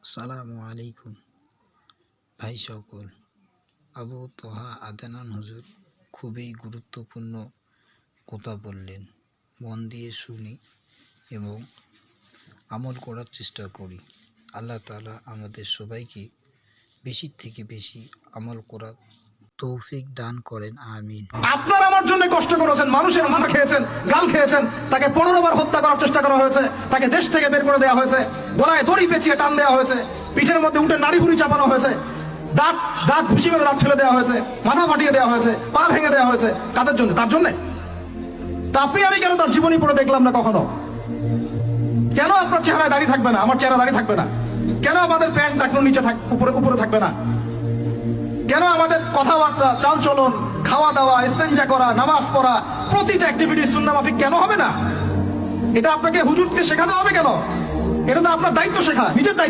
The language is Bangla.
আসসালামু আলাইকুম ভাই সকল। আবু তোহা আদনান হুজুর খুবই গুরুত্বপূর্ণ কথা বললেন। মন দিয়ে শুনি এবং আমল করার চেষ্টা করি। আল্লাহ তাআলা আমাদের সবাইকে বেশি থেকে বেশি আমল করার তৌফিক দান করেন, আমিন। আপনারা আমার জন্য কষ্ট করেছেন, মানুষের মার খেয়েছেন, গাল খেয়েছেন, তাকে 15 বার হত্যা করার চেষ্টা করা হয়েছে, তাকে দেশ থেকে বের করে দেওয়া হয়েছে, গলায় দড়ি পেঁচিয়ে টান দেওয়া হয়েছে, পিঠের মধ্যে উঠে নাড়ি ভুড়ি চাপানো হয়েছে, দাঁত ঘুষি মেরে দাঁত ফেলে দেওয়া হয়েছে, মাথা ফাটিয়ে দেওয়া হয়েছে, পা ভেঙে দেওয়া হয়েছে। কাদের জন্য? তার জন্য। তা আপনি আমি কেন তার জীবনী পড়ে দেখলাম না কখনো? কেন আপনার চেহারায় দাড়ি থাকবে না, আমার চেহারা দাড়ি থাকবে না? কেন আমাদের প্যান্ট টাকনো নিচে উপরে থাকবে না? কেন আমাদের কথাবার্তা, চালচলন, খাওয়া দাওয়া, ইস্তেঞ্জা করা, নামাজ পড়া, প্রতিটা অ্যাক্টিভিটি সুন্নাহ মাফিক কেন হবে না? এটা আপনাকে হুজুরকে শেখাতে হবে কেন? এটা তো আপনার দায়িত্ব শেখা, নিজের দায়িত্ব।